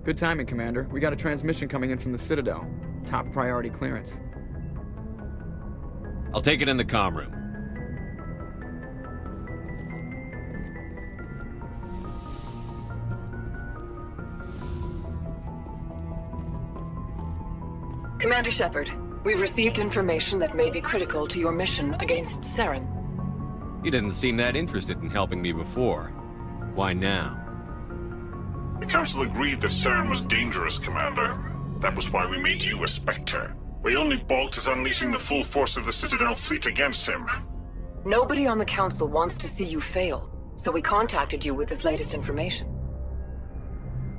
Good timing, Commander. We got a transmission coming in from the Citadel. Top priority clearance. I'll take it in the comm room. Commander Shepard, we've received information that may be critical to your mission against Saren. You didn't seem that interested in helping me before. Why now? The Council agreed that Saren was dangerous, Commander. That was why we made you a Spectre. We only balked at unleashing the full force of the Citadel fleet against him. Nobody on the Council wants to see you fail, so we contacted you with this latest information.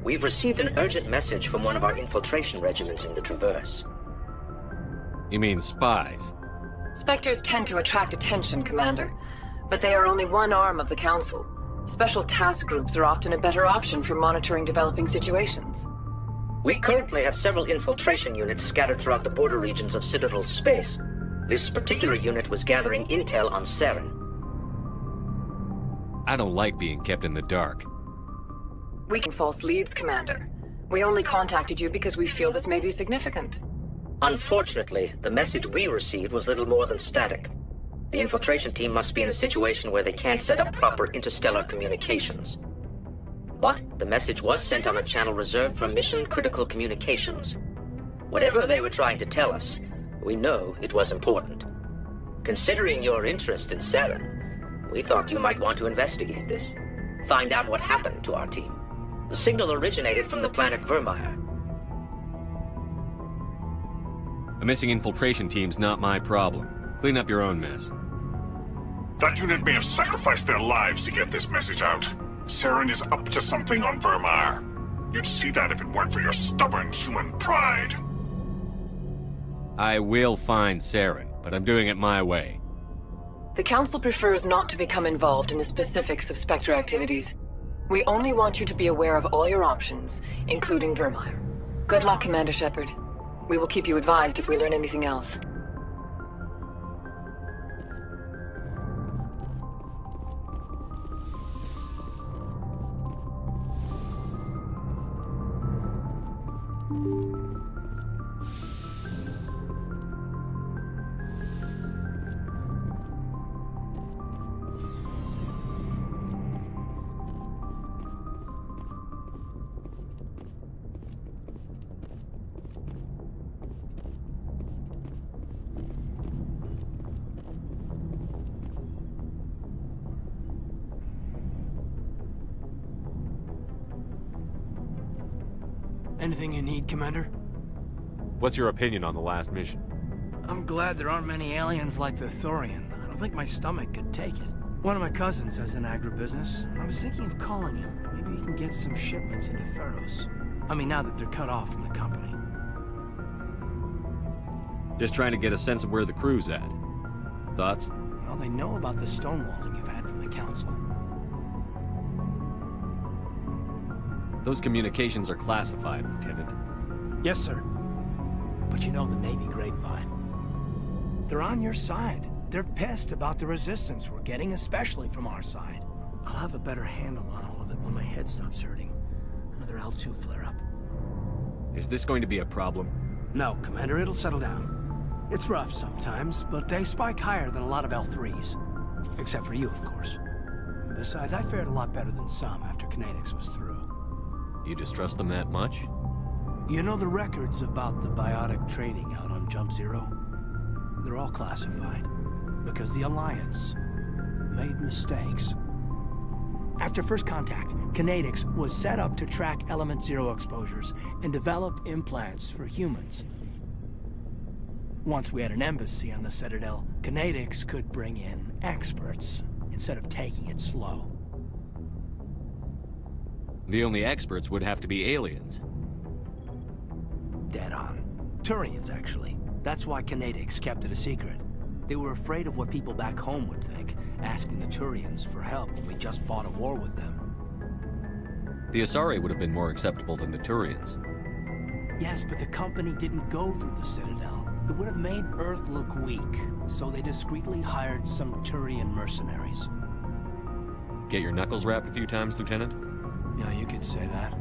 We've received an urgent message from one of our infiltration regiments in the Traverse. You mean spies? Spectres tend to attract attention, Commander, but they are only one arm of the Council. Special task groups are often a better option for monitoring developing situations. We currently have several infiltration units scattered throughout the border regions of Citadel space. This particular unit was gathering intel on Saren. I don't like being kept in the dark. We can false leads, Commander. We only contacted you because we feel this may be significant. Unfortunately, the message we received was little more than static. The infiltration team must be in a situation where they can't set up proper interstellar communications. But the message was sent on a channel reserved for mission-critical communications. Whatever they were trying to tell us, we know it was important. Considering your interest in Saren, we thought you might want to investigate this. Find out what happened to our team. The signal originated from the planet Vermeer. A missing infiltration team's not my problem. Clean up your own mess. That unit may have sacrificed their lives to get this message out. Saren is up to something on Vermeer. You'd see that if it weren't for your stubborn human pride. I will find Saren, but I'm doing it my way. The Council prefers not to become involved in the specifics of Spectre activities. We only want you to be aware of all your options, including Vermeer. Good luck, Commander Shepard. We will keep you advised if we learn anything else. Anything you need, Commander? What's your opinion on the last mission? I'm glad there aren't many aliens like the Thorian. I don't think my stomach could take it. One of my cousins has an agribusiness, and I was thinking of calling him. Maybe he can get some shipments into Pharaohs. I mean, now that they're cut off from the company. Just trying to get a sense of where the crew's at. Thoughts? Well, they know about the stonewalling you've had from the Council. Those communications are classified, Lieutenant. Yes, sir. But you know the Navy grapevine. They're on your side. They're pissed about the resistance we're getting, especially from our side. I'll have a better handle on all of it when my head stops hurting. Another L2 flare-up. Is this going to be a problem? No, Commander, it'll settle down. It's rough sometimes, but they spike higher than a lot of L3s. Except for you, of course. Besides, I fared a lot better than some after Kinetics was through. You distrust them that much? You know the records about the biotic trading out on Jump Zero? They're all classified, because the Alliance made mistakes. After first contact, Kinetics was set up to track Element Zero exposures and develop implants for humans. Once we had an embassy on the Citadel, Kinetics could bring in experts, instead of taking it slow. The only experts would have to be aliens. Dead on. Turians, actually. That's why Kinetics kept it a secret. They were afraid of what people back home would think, asking the Turians for help when we just fought a war with them. The Asari would have been more acceptable than the Turians. Yes, but the company didn't go through the Citadel. It would have made Earth look weak, so they discreetly hired some Turian mercenaries. Get your knuckles rapped a few times, Lieutenant? Yeah, you could say that.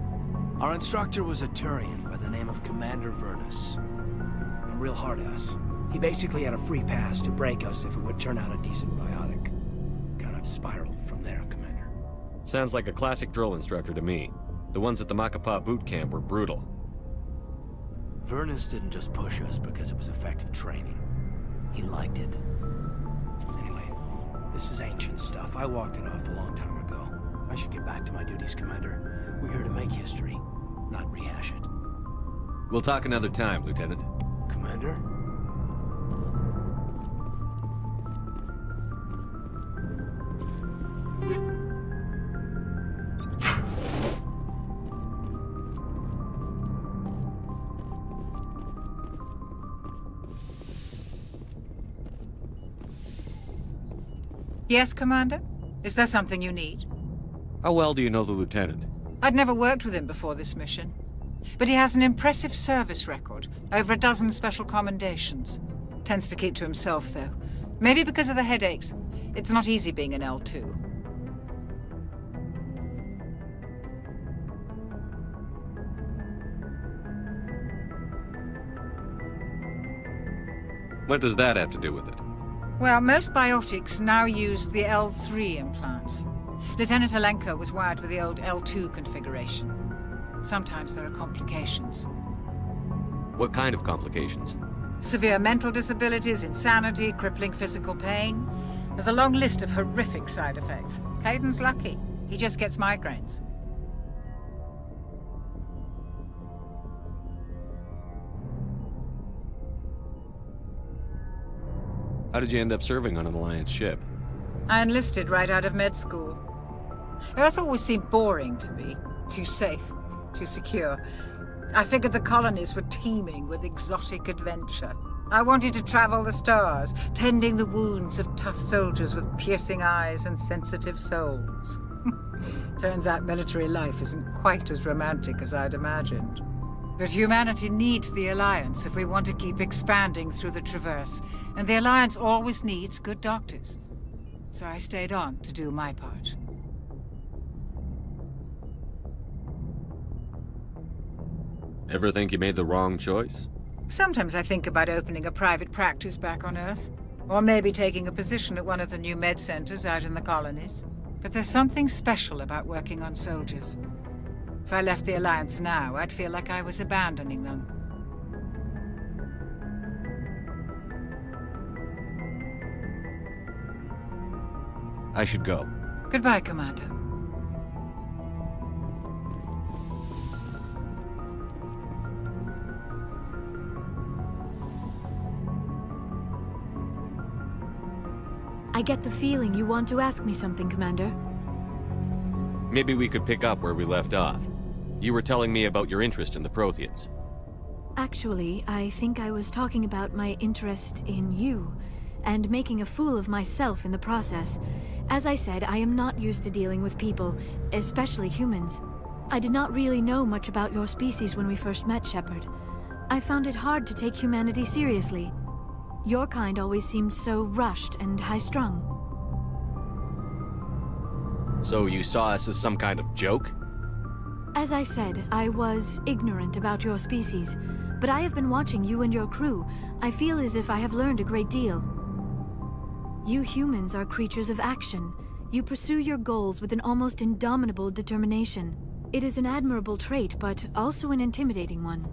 Our instructor was a Turian by the name of Commander Vernus. A real hard-ass. He basically had a free pass to break us if it would turn out a decent biotic. Kind of spiraled from there, Commander. Sounds like a classic drill instructor to me. The ones at the Makapa boot camp were brutal. Vernus didn't just push us because it was effective training. He liked it. Anyway, this is ancient stuff. I walked it off a long time ago. I should get back to my duties, Commander. We're here to make history, not rehash it. We'll talk another time, Lieutenant. Commander? Yes, Commander? Is there something you need? How well do you know the Lieutenant? I'd never worked with him before this mission. But he has an impressive service record, over a dozen special commendations. Tends to keep to himself, though. Maybe because of the headaches. It's not easy being an L2. What does that have to do with it? Well, most biotics now use the L3 implants. Lieutenant Alenko was wired with the old L2 configuration. Sometimes there are complications. What kind of complications? Severe mental disabilities, insanity, crippling physical pain. There's a long list of horrific side effects. Caden's lucky. He just gets migraines. How did you end up serving on an Alliance ship? I enlisted right out of med school. Earth always seemed boring to me. Too safe, too secure. I figured the colonies were teeming with exotic adventure. I wanted to travel the stars, tending the wounds of tough soldiers with piercing eyes and sensitive souls. Turns out military life isn't quite as romantic as I'd imagined. But humanity needs the Alliance if we want to keep expanding through the Traverse, and the Alliance always needs good doctors. So I stayed on to do my part. Ever think you made the wrong choice? Sometimes I think about opening a private practice back on Earth, or maybe taking a position at one of the new med centers out in the colonies. But there's something special about working on soldiers. If I left the Alliance now, I'd feel like I was abandoning them. I should go. Goodbye, Commander. I get the feeling you want to ask me something, Commander. Maybe we could pick up where we left off. You were telling me about your interest in the Protheans. Actually, I think I was talking about my interest in you, and making a fool of myself in the process. As I said, I am not used to dealing with people, especially humans. I did not really know much about your species when we first met, Shepard. I found it hard to take humanity seriously. Your kind always seemed so rushed and high-strung. So you saw us as some kind of joke? As I said, I was ignorant about your species, but I have been watching you and your crew. I feel as if I have learned a great deal. You humans are creatures of action. You pursue your goals with an almost indomitable determination. It is an admirable trait, but also an intimidating one.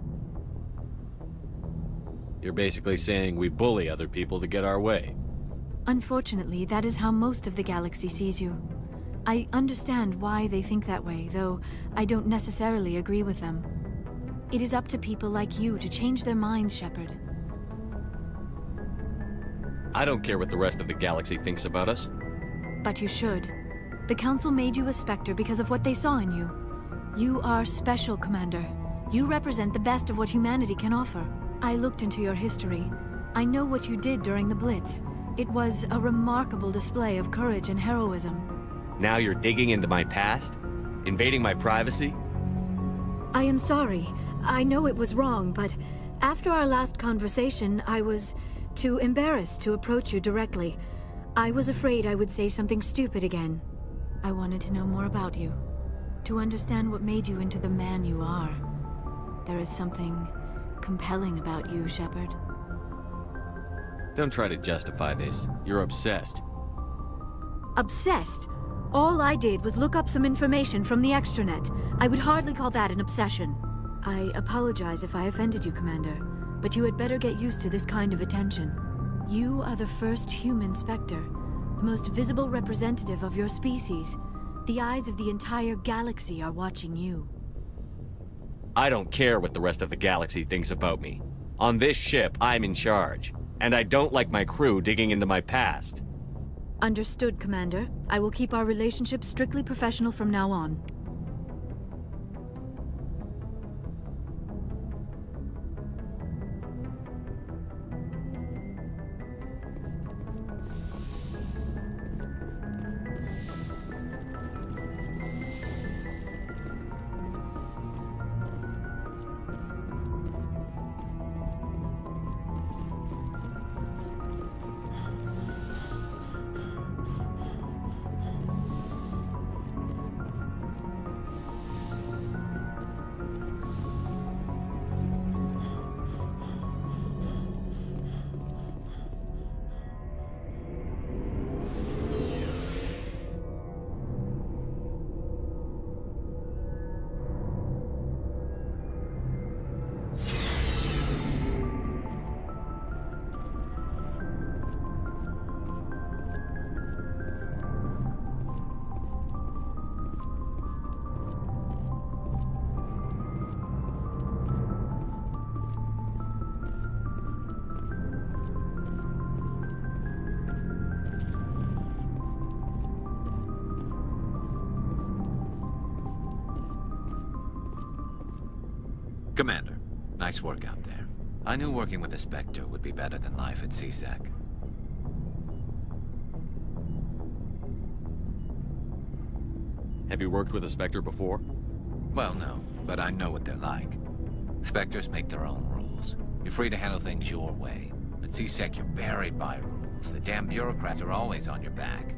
You're basically saying we bully other people to get our way. Unfortunately, that is how most of the galaxy sees you. I understand why they think that way, though I don't necessarily agree with them. It is up to people like you to change their minds, Shepard. I don't care what the rest of the galaxy thinks about us. But you should. The Council made you a Spectre because of what they saw in you. You are special, Commander. You represent the best of what humanity can offer. I looked into your history. I know what you did during the Blitz. It was a remarkable display of courage and heroism. Now you're digging into my past? Invading my privacy? I am sorry. I know it was wrong, but after our last conversation, I was too embarrassed to approach you directly. I was afraid I would say something stupid again. I wanted to know more about you. to understand what made you into the man you are. There is something compelling about you, Shepard. Don't try to justify this. You're obsessed. Obsessed? All I did was look up some information from the extranet. I would hardly call that an obsession. I apologize if I offended you, Commander, but you had better get used to this kind of attention. You are the first human Spectre, the most visible representative of your species. The eyes of the entire galaxy are watching you. I don't care what the rest of the galaxy thinks about me. On this ship, I'm in charge. And I don't like my crew digging into my past. Understood, Commander. I will keep our relationship strictly professional from now on. Commander, nice work out there. I knew working with a Spectre would be better than life at CSEC. Have you worked with a Spectre before? Well, no, but I know what they're like. Spectres make their own rules. You're free to handle things your way. At CSEC, you're buried by rules. The damn bureaucrats are always on your back.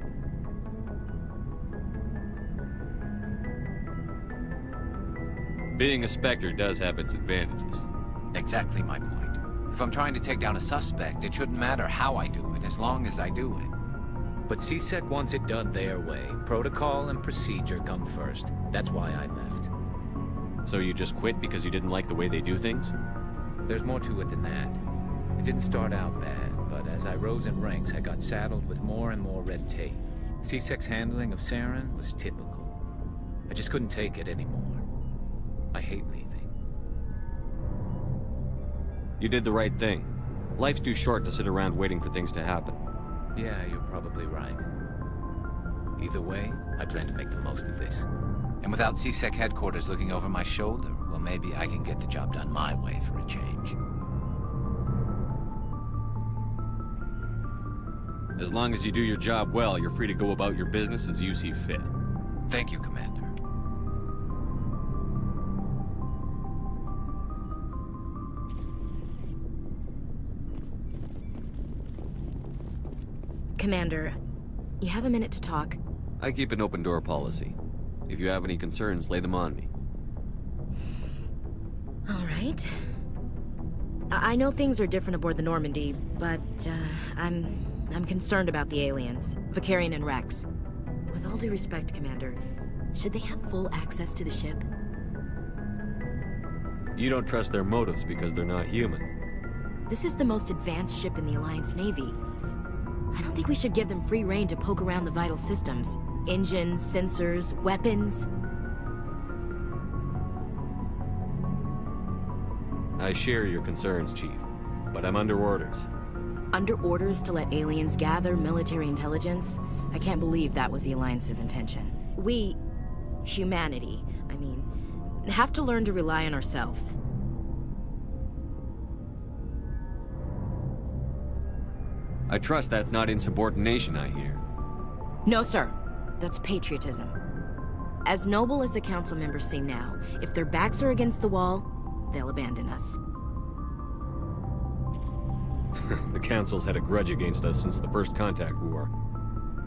Being a Spectre does have its advantages. Exactly my point. If I'm trying to take down a suspect, it shouldn't matter how I do it, as long as I do it. But CSEC wants it done their way. Protocol and procedure come first. That's why I left. So you just quit because you didn't like the way they do things? There's more to it than that. It didn't start out bad, but as I rose in ranks, I got saddled with more and more red tape. CSEC's handling of Saren was typical. I just couldn't take it anymore. I hate leaving. You did the right thing. Life's too short to sit around waiting for things to happen. Yeah, you're probably right. Either way, I plan to make the most of this. And without CSEC headquarters looking over my shoulder, well, maybe I can get the job done my way for a change. As long as you do your job well, you're free to go about your business as you see fit. Thank you, Commander. Commander, you have a minute to talk? I keep an open door policy. If you have any concerns, lay them on me. All right. I know things are different aboard the Normandy, but I'm concerned about the aliens, Vicarian and Rex. With all due respect, Commander, should they have full access to the ship? You don't trust their motives because they're not human. This is the most advanced ship in the Alliance Navy. I don't think we should give them free rein to poke around the vital systems. Engines, sensors, weapons. I share your concerns, Chief, but I'm under orders. Under orders to let aliens gather military intelligence? I can't believe that was the Alliance's intention. We, humanity, I mean, have to learn to rely on ourselves. I trust that's not insubordination, I hear. No, sir. That's patriotism. As noble as the council members seem now, if their backs are against the wall, they'll abandon us. The Council's had a grudge against us since the First Contact War.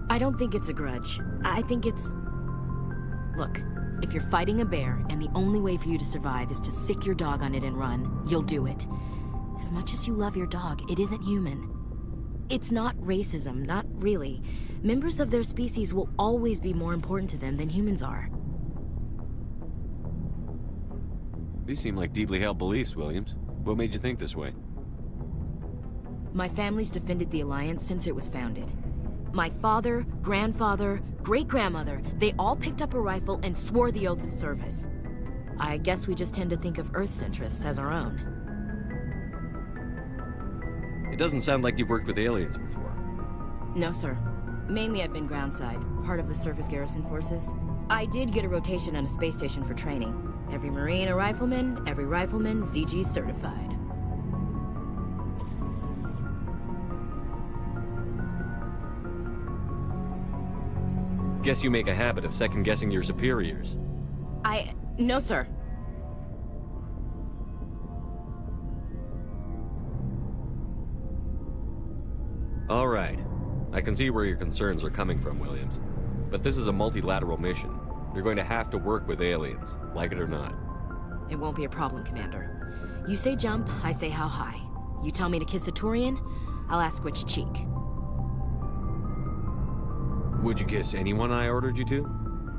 I don't think it's a grudge. I think it's... Look, If you're fighting a bear and the only way for you to survive is to sick your dog on it and run, you'll do it. As much as you love your dog, it isn't human. It's not racism, not really. Members of their species will always be more important to them than humans are. These seem like deeply held beliefs, Williams. What made you think this way? My family's defended the Alliance since it was founded. My father, grandfather, great-grandmother, they all picked up a rifle and swore the oath of service. I guess we just tend to think of Earth's interests as our own. It doesn't sound like you've worked with aliens before. No, sir. Mainly I've been groundside, part of the surface garrison forces. I did get a rotation on a space station for training. Every Marine a rifleman, every rifleman ZG certified. Guess you make a habit of second-guessing your superiors. No, sir. All right. I can see where your concerns are coming from, Williams. But this is a multilateral mission. You're going to have to work with aliens, like it or not. It won't be a problem, Commander. You say jump, I say how high. You tell me to kiss a Turian, I'll ask which cheek. Would you kiss anyone I ordered you to?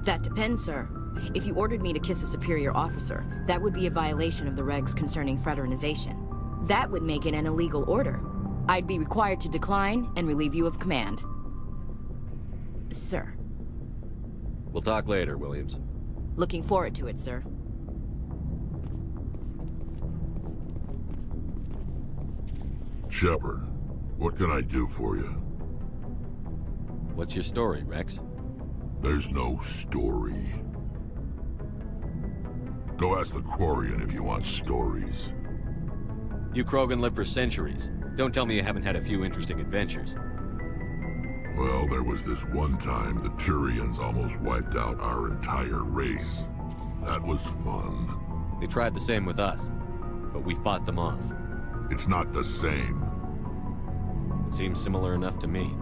That depends, sir. If you ordered me to kiss a superior officer, that would be a violation of the regs concerning fraternization. That would make it an illegal order. I'd be required to decline and relieve you of command. Sir. We'll talk later, Williams. Looking forward to it, sir. Shepard, what can I do for you? What's your story, Rex? There's no story. Go ask the Quarian if you want stories. You Krogan lived for centuries. Don't tell me you haven't had a few interesting adventures. Well, there was this one time the Turians almost wiped out our entire race. That was fun. They tried the same with us, but we fought them off. It's not the same. It seems similar enough to me.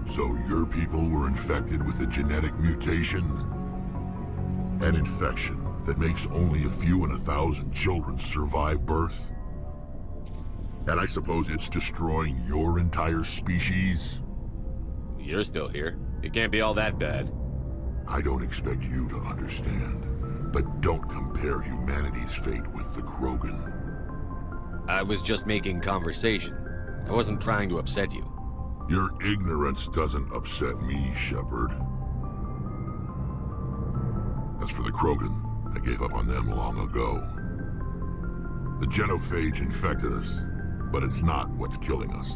So your people were infected with a genetic mutation? An infection that makes only a few in 1,000 children survive birth? And I suppose it's destroying your entire species? You're still here. It can't be all that bad. I don't expect you to understand, but don't compare humanity's fate with the Krogan. I was just making conversation. I wasn't trying to upset you. Your ignorance doesn't upset me, Shepard. As for the Krogan, I gave up on them long ago. The genophage infected us, but it's not what's killing us.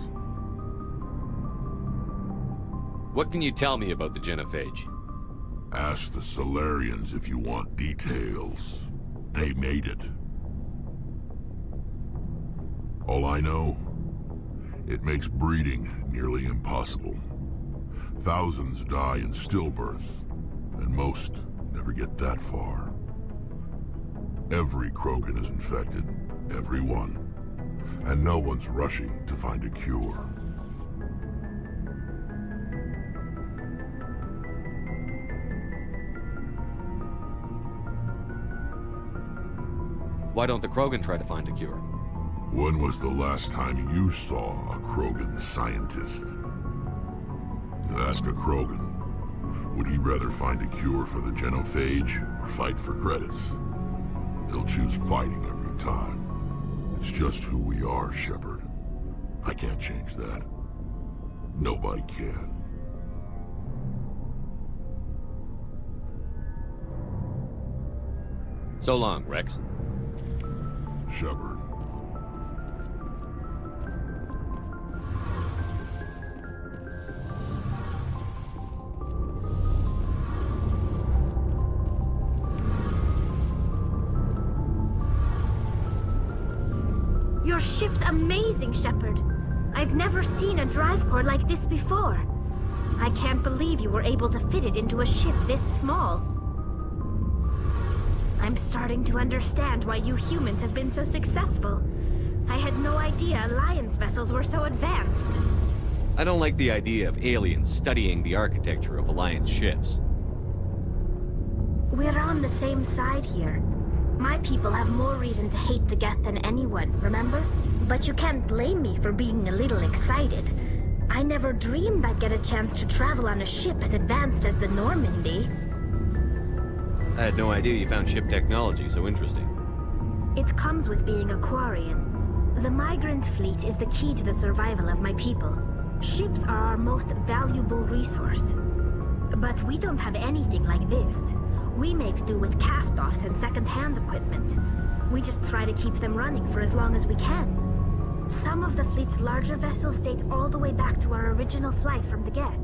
What can you tell me about the genophage? Ask the Solarians if you want details. They made it. All I know, it makes breeding nearly impossible. Thousands die in stillbirth, and most never get that far. Every Krogan is infected, every one. And no one's rushing to find a cure. Why don't the Krogan try to find a cure? When was the last time you saw a Krogan scientist? Ask a Krogan. Would he rather find a cure for the genophage or fight for credits? He'll choose fighting every time. It's just who we are, Shepard. I can't change that. Nobody can. So long, Rex. Shepard. Your ship's amazing, Shepard. I've never seen a drive core like this before. I can't believe you were able to fit it into a ship this small. I'm starting to understand why you humans have been so successful. I had no idea Alliance vessels were so advanced. I don't like the idea of aliens studying the architecture of Alliance ships. We're on the same side here. My people have more reason to hate the Geth than anyone, remember? But you can't blame me for being a little excited. I never dreamed I'd get a chance to travel on a ship as advanced as the Normandy. I had no idea you found ship technology so interesting. It comes with being a Quarian. The migrant fleet is the key to the survival of my people. Ships are our most valuable resource. But we don't have anything like this. We make do with cast-offs and second-hand equipment. We just try to keep them running for as long as we can. Some of the fleet's larger vessels date all the way back to our original flight from the Geth.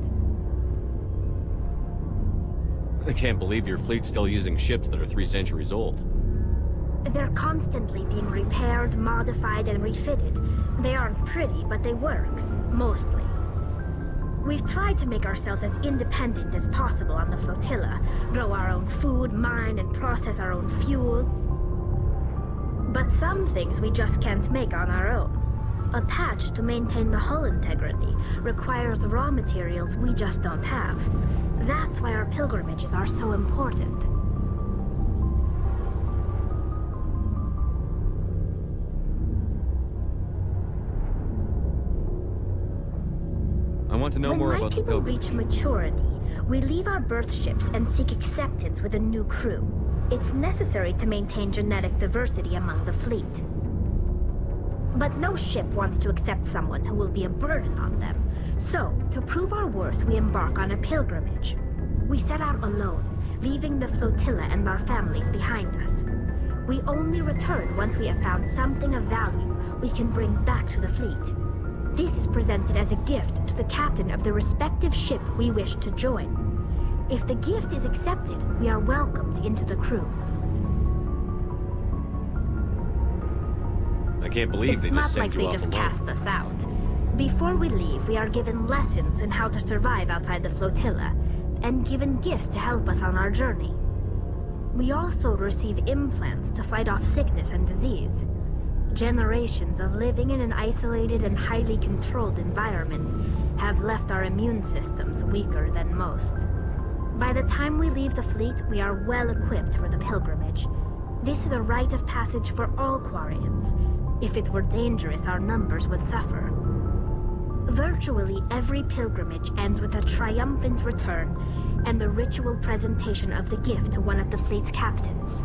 I can't believe your fleet's still using ships that are 3 centuries old. They're constantly being repaired, modified, and refitted. They aren't pretty, but they work. Mostly. We've tried to make ourselves as independent as possible on the flotilla, grow our own food, mine, and process our own fuel. But some things we just can't make on our own. A patch to maintain the hull integrity requires raw materials we just don't have. That's why our pilgrimages are so important. I want to know more about the When my people pilgrimage. reach maturity, we leave our birth ships and seek acceptance with a new crew. It's necessary to maintain genetic diversity among the fleet. But no ship wants to accept someone who will be a burden on them. So, to prove our worth, we embark on a pilgrimage. We set out alone, leaving the flotilla and our families behind us. We only return once we have found something of value we can bring back to the fleet. This is presented as a gift to the captain of the respective ship we wish to join. If the gift is accepted, we are welcomed into the crew. I can't believe they just sent you off It's not like they just alone. cast us out. Before we leave, we are given lessons in how to survive outside the flotilla, and given gifts to help us on our journey. We also receive implants to fight off sickness and disease. Generations of living in an isolated and highly controlled environment have left our immune systems weaker than most. By the time we leave the fleet, we are well equipped for the pilgrimage. This is a rite of passage for all Quarians. If it were dangerous, our numbers would suffer. Virtually every pilgrimage ends with a triumphant return and the ritual presentation of the gift to one of the fleet's captains.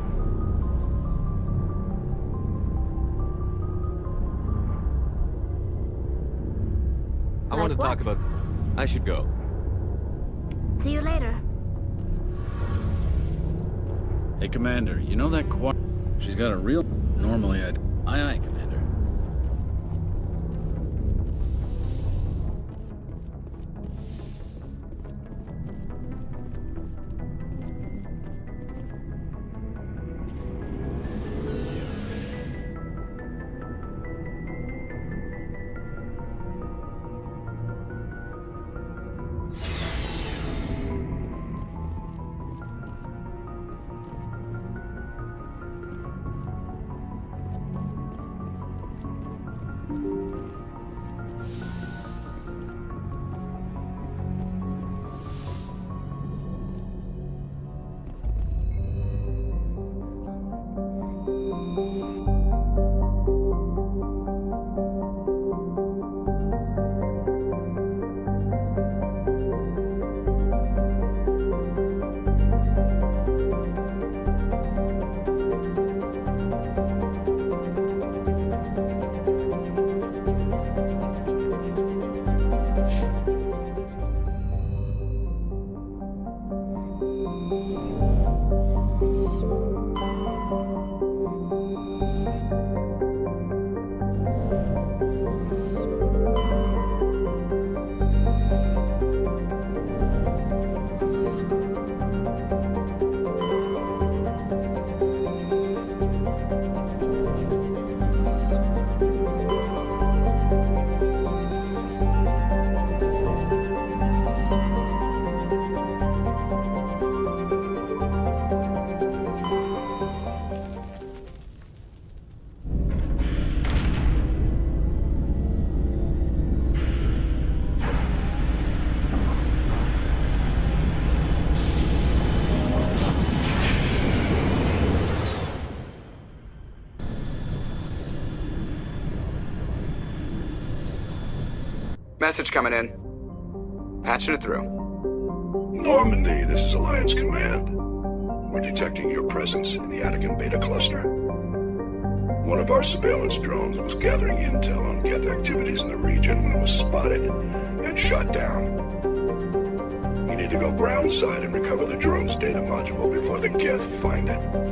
I want to Like talk what? about... I should go. See you later. Hey, Commander, you know that she's got a real... Normally I'd... Aye, Commander. message coming in. Patching it through. Normandy, this is Alliance Command. We're detecting your presence in the Attican Beta Cluster. One of our surveillance drones was gathering intel on Geth activities in the region when it was spotted and shot down. You need to go groundside and recover the drone's data module before the Geth find it.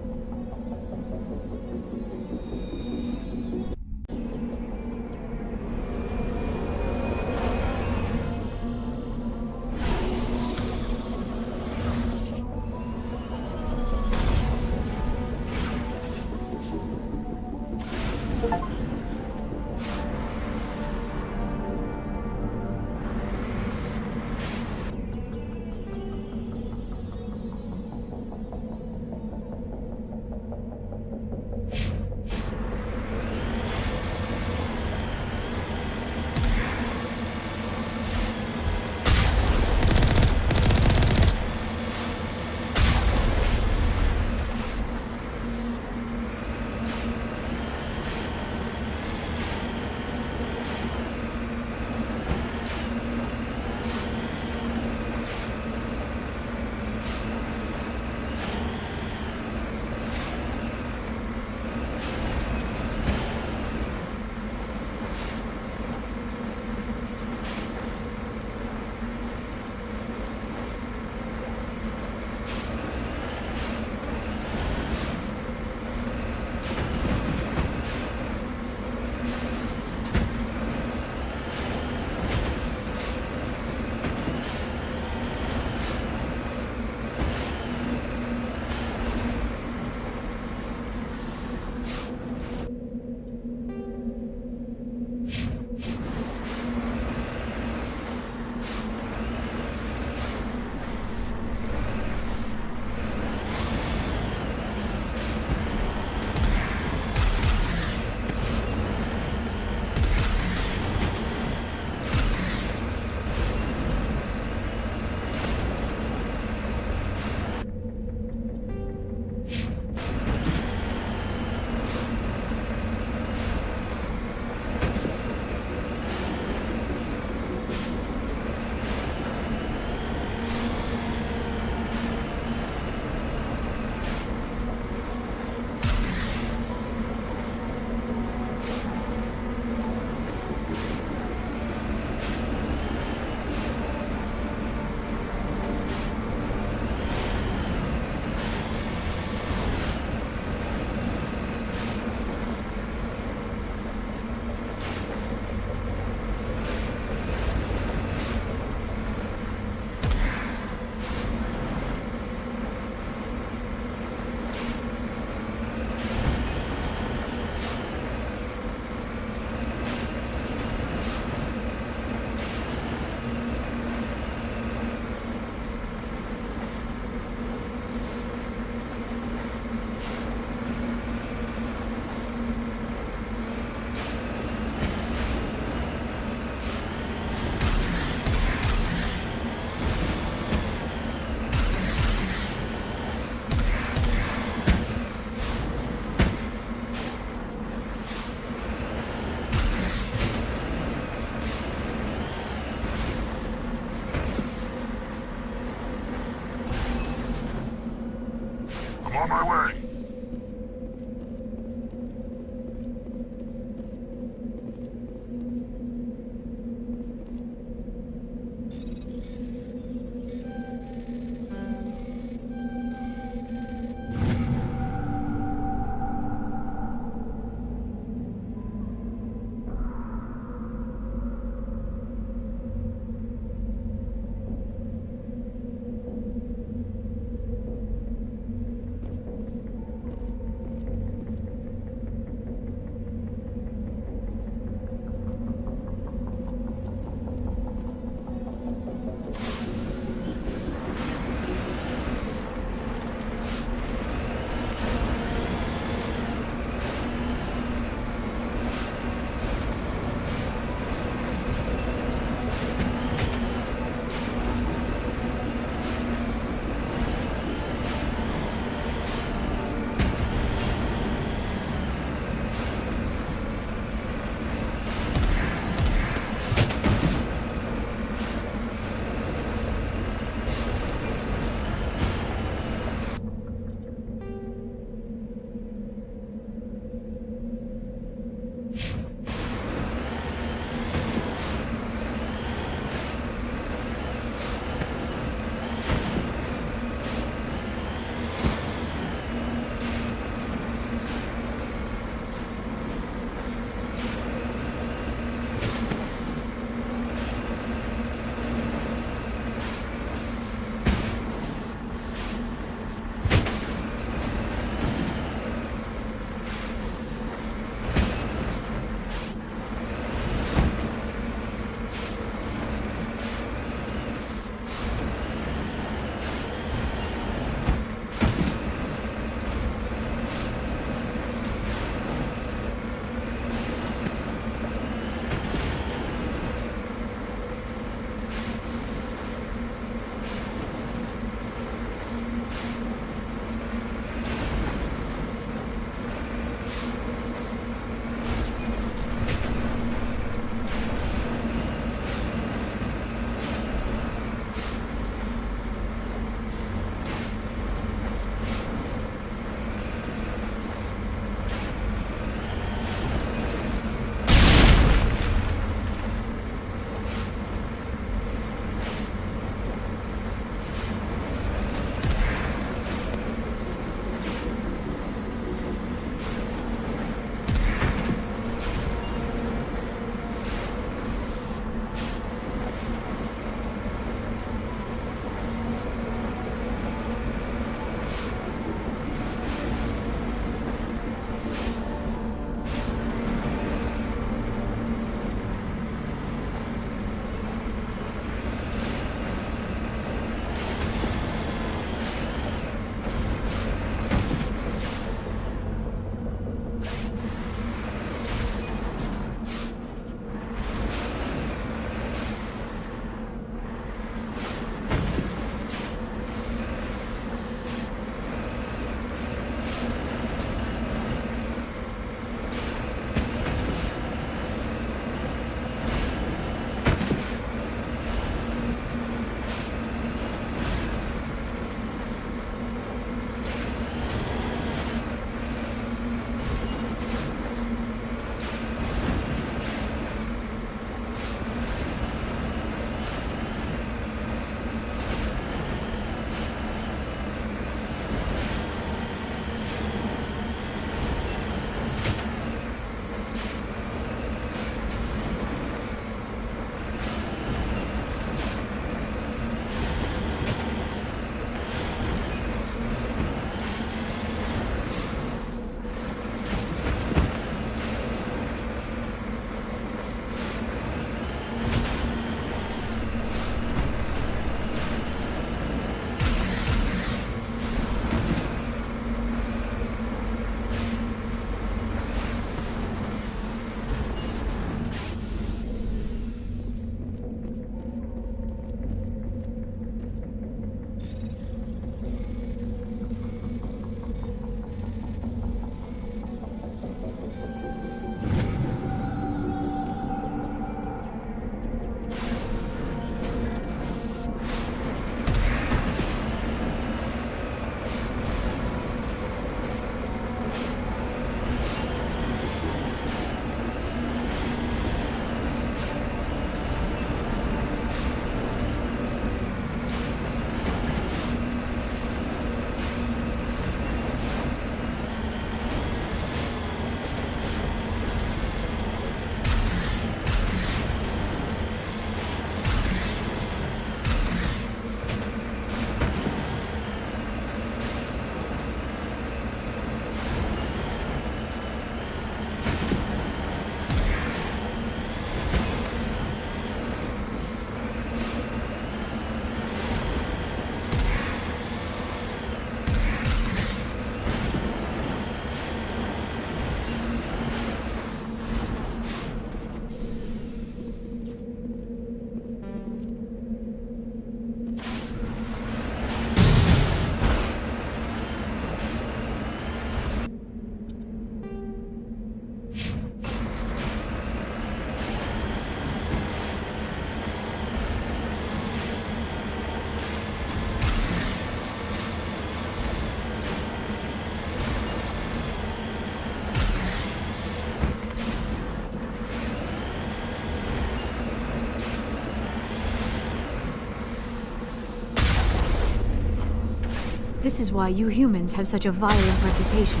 this is why you humans have such a violent reputation.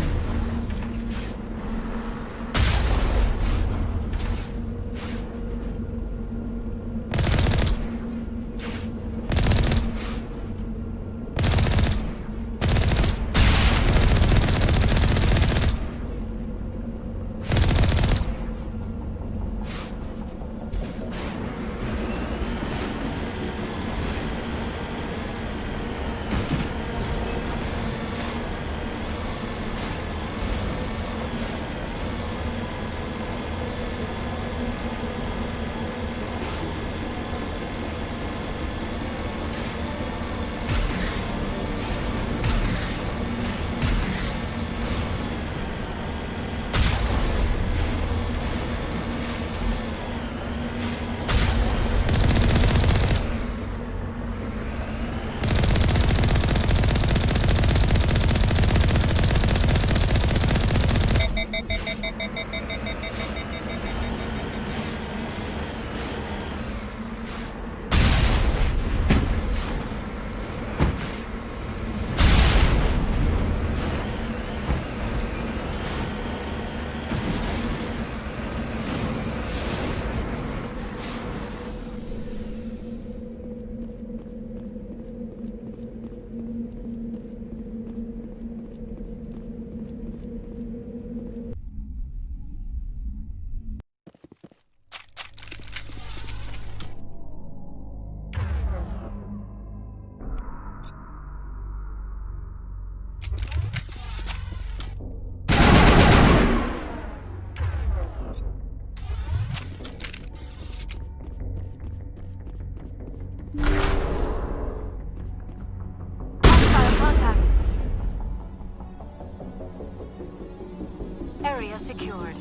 Area secured.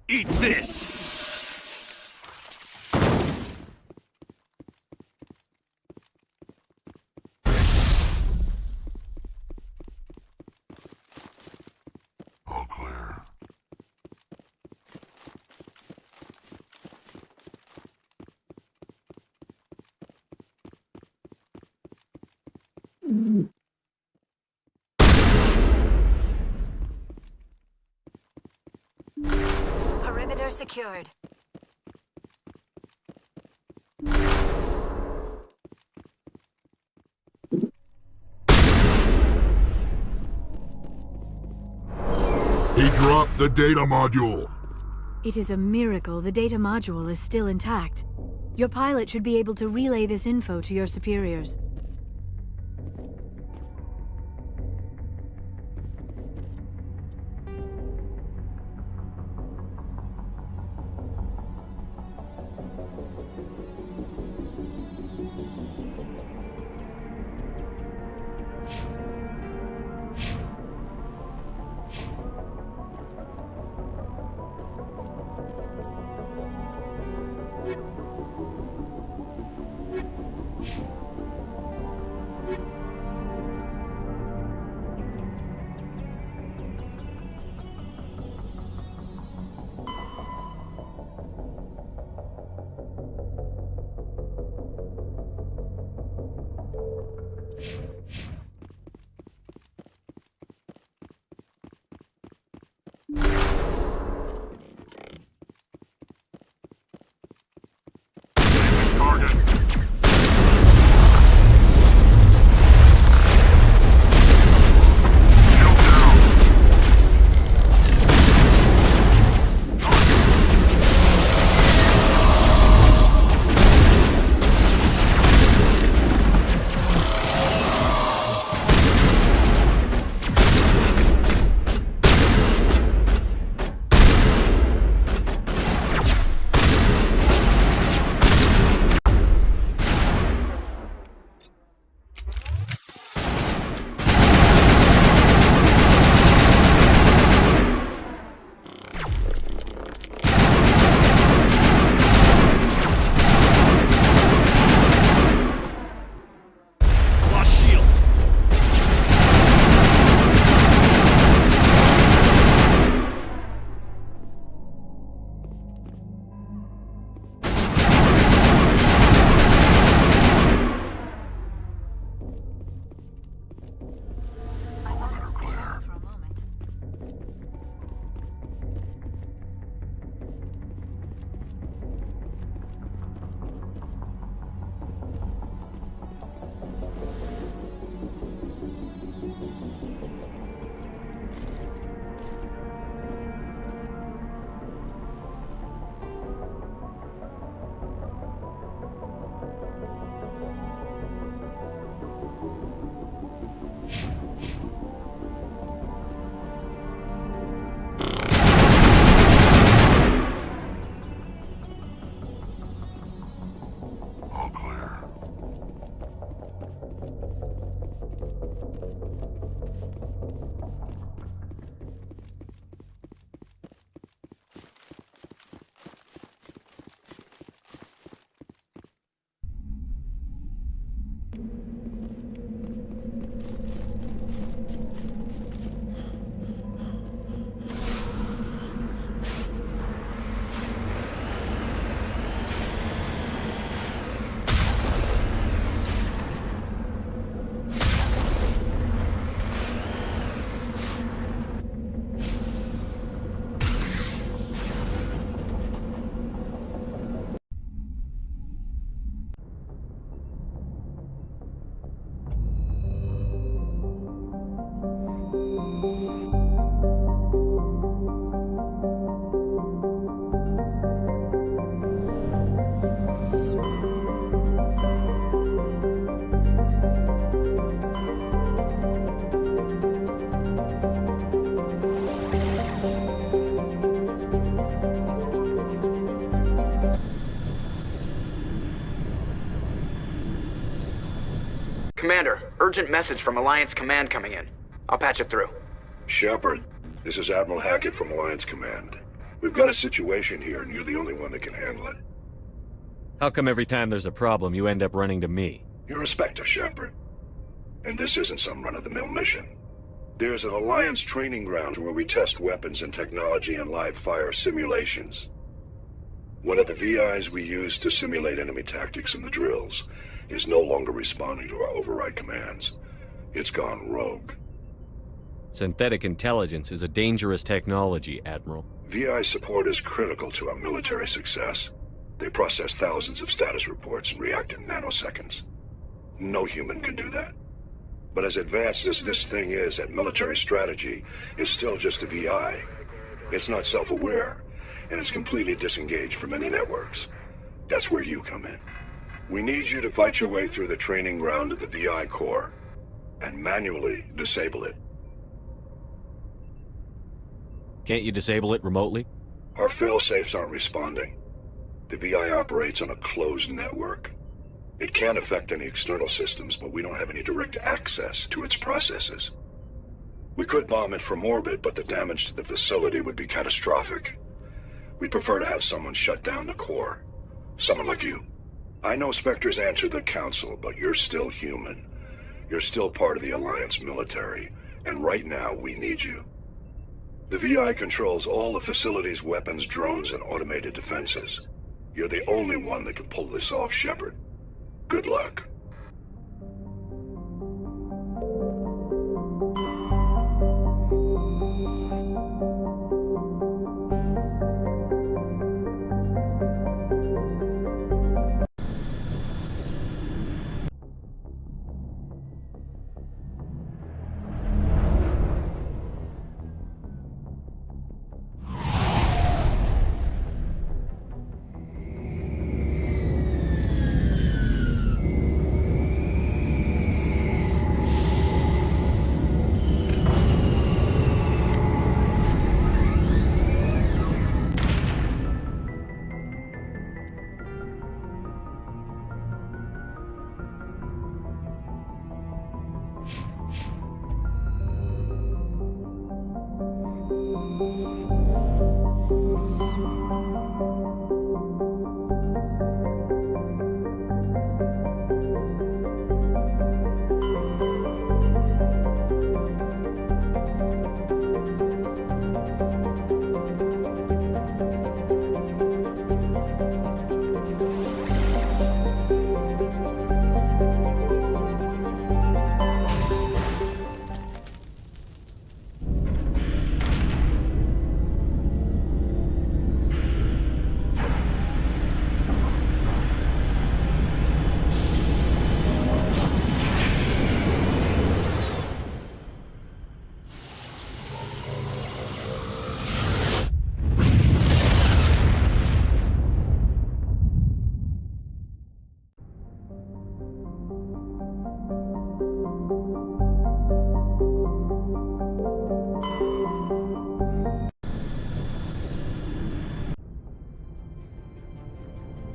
Eat this! All clear. Perimeter secured. He dropped the data module. It is a miracle the data module is still intact. Your pilot should be able to relay this info to your superiors. Commander, urgent message from Alliance Command coming in. I'll patch it through. Shepard, this is Admiral Hackett from Alliance Command. We've got a situation here, and you're the only one that can handle it. How come every time there's a problem, you end up running to me? You're a Spectre, Shepard. And this isn't some run-of-the-mill mission. There's an Alliance training ground where we test weapons and technology in live-fire simulations. One of the VIs we use to simulate enemy tactics in the drills is no longer responding to our override commands. It's gone rogue. Synthetic intelligence is a dangerous technology, Admiral. VI support is critical to our military success. They process thousands of status reports and react in nanoseconds. No human can do that. But as advanced as this thing is at military strategy, it's still just a VI. It's not self-aware, and it's completely disengaged from any networks. That's where you come in. We need you to fight your way through the training ground of the VI core, and manually disable it. Can't you disable it remotely? Our fail-safes aren't responding. The VI operates on a closed network. It can affect any external systems, but we don't have any direct access to its processes. We could bomb it from orbit, but the damage to the facility would be catastrophic. We'd prefer to have someone shut down the core. Someone like you. I know Spectres answer the Council, but you're still human. You're still part of the Alliance military, and right now we need you. The VI controls all the facility's weapons, drones, and automated defenses. You're the only one that can pull this off, Shepard. Good luck.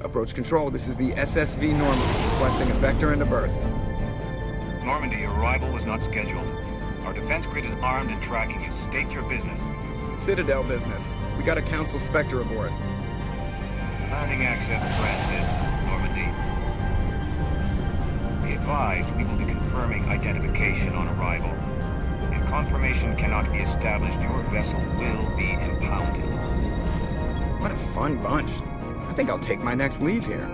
Approach control, this is the SSV Normandy, requesting a vector and a berth. Normandy, your arrival was not scheduled. Our defense grid is armed and tracking you. State your business. Citadel business. We got a Council Spectre aboard. Landing access granted, Normandy. Be advised, we will be confirming identification on arrival. If confirmation cannot be established, your vessel will be impounded. What a fun bunch. I think I'll take my next leave here.